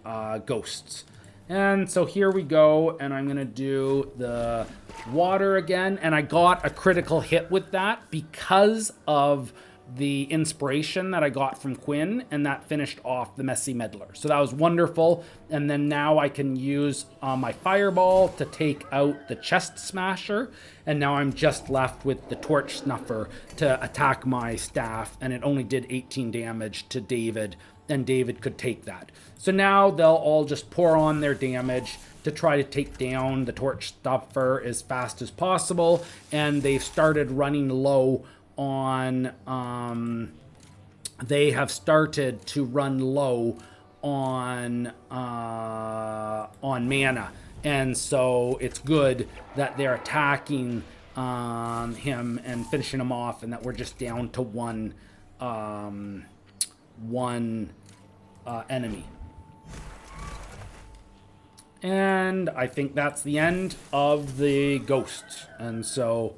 ghosts. And so here we go, and I'm going to do the water again. And I got a critical hit with that because of the inspiration that I got from Quinn, and that finished off the messy meddler. So that was wonderful. And then now I can use my fireball to take out the chest smasher, and now I'm just left with the torch snuffer to attack my staff, and it only did 18 damage to David, and David could take that. So now they'll all just pour on their damage to try to take down the torch snuffer as fast as possible, and they've started running low on they have started to run low on mana, and so it's good that they're attacking him and finishing him off, and that we're just down to one enemy. And I think that's the end of the ghosts. And so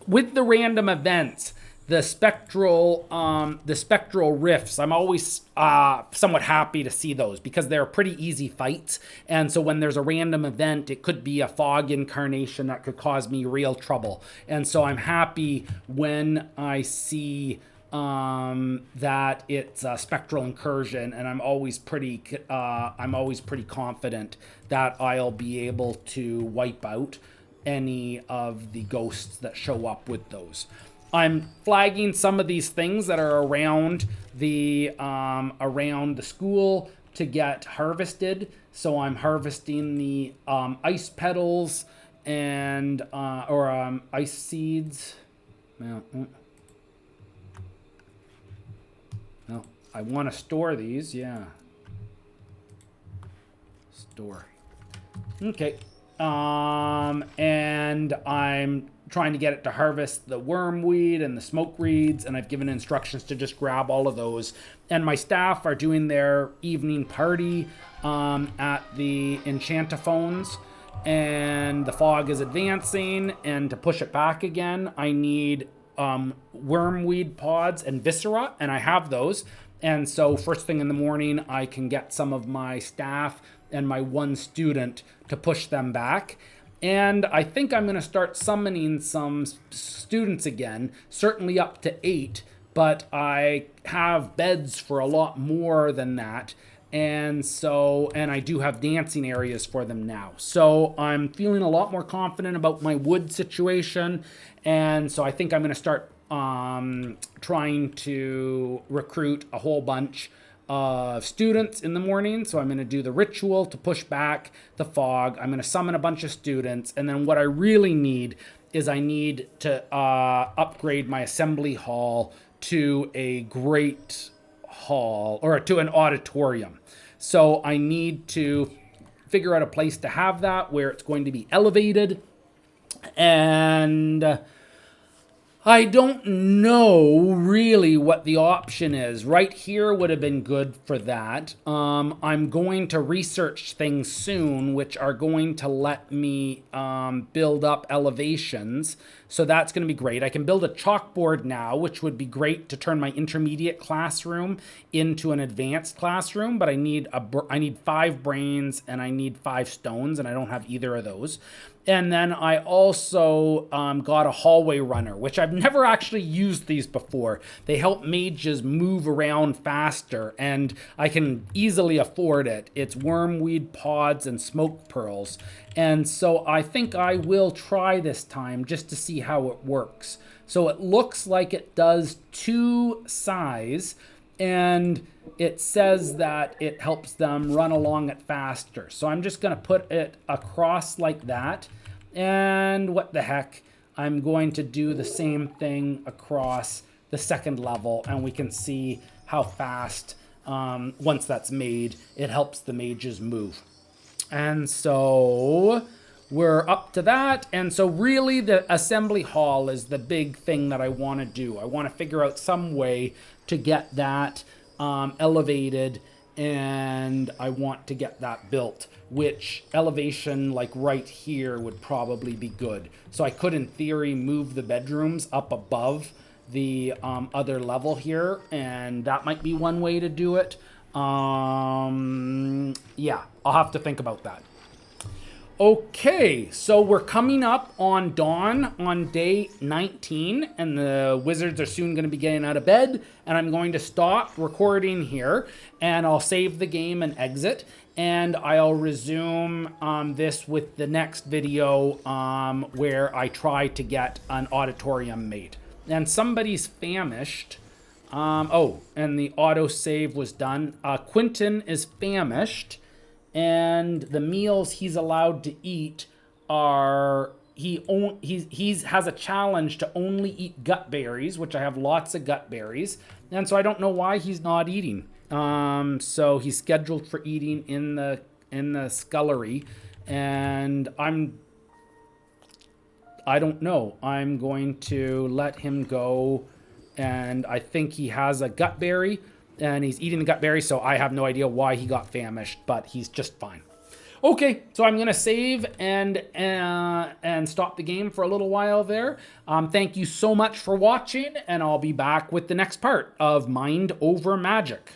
with the random events, the spectral rifts, I'm always somewhat happy to see those because they're pretty easy fights. And so when there's a random event, it could be a fog incarnation that could cause me real trouble. And so I'm happy when I see that it's a spectral incursion, and I'm always pretty confident that I'll be able to wipe out any of the ghosts that show up with those. I'm flagging some of these things that are around the school to get harvested. So I'm harvesting the ice petals and ice seeds. Well, I want to store these. Yeah. Store. Okay. And I'm trying to get it to harvest the wormweed and the smoke reeds, and I've given instructions to just grab all of those. And my staff are doing their evening party at the Enchantifons, and the fog is advancing, and to push it back again, I need wormweed pods and viscera, and I have those. And so first thing in the morning, I can get some of my staff and my one student to push them back. And I think I'm going to start summoning some students again, certainly up to 8, but I have beds for a lot more than that. And I do have dancing areas for them now. So I'm feeling a lot more confident about my wood situation. And so I think I'm going to start trying to recruit a whole bunch of students in the morning. So I'm going to do the ritual to push back the fog. I'm going to summon a bunch of students. And then what I really need is I need to upgrade my assembly hall to a great hall, or to an auditorium. So I need to figure out a place to have that where it's going to be elevated. And I don't know really what the option is. Right here would have been good for that. I'm going to research things soon, which are going to let me build up elevations. So that's going to be great. I can build a chalkboard now, which would be great to turn my intermediate classroom into an advanced classroom. But I need 5 brains and I need 5 stones, and I don't have either of those. And then I also got a hallway runner, which I've never actually used these before. They help mages move around faster, and I can easily afford it. It's wormweed pods and smoke pearls. And so I think I will try this time just to see how it works. So it looks like it does 2 size, and it says that it helps them run along it faster. So I'm just going to put it across like that. And what the heck, I'm going to do the same thing across the second level, and we can see how fast, once that's made, it helps the mages move. And so we're up to that. And so really the assembly hall is the big thing that I want to do. I want to figure out some way to get that elevated, and I want to get that built, which elevation like right here would probably be good. So I could in theory move the bedrooms up above the other level here, and that might be one way to do it. Yeah, I'll have to think about that. Okay, so we're coming up on dawn on day 19, and the wizards are soon going to be getting out of bed, and I'm going to stop recording here, and I'll save the game and exit, and I'll resume this with the next video where I try to get an auditorium made. And somebody's famished. Oh, and the autosave was done. Quentin is famished, and the meals he's allowed to eat are he has a challenge to only eat gut berries, which I have lots of gut berries, and so I don't know why he's not eating. So he's scheduled for eating in the scullery, and I don't know. I'm going to let him go, and I think he has a gut berry, and he's eating the gut berry, so I have no idea why he got famished, but he's just fine. Okay, so I'm gonna save and stop the game for a little while there. Thank you so much for watching, and I'll be back with the next part of Mind Over Magic.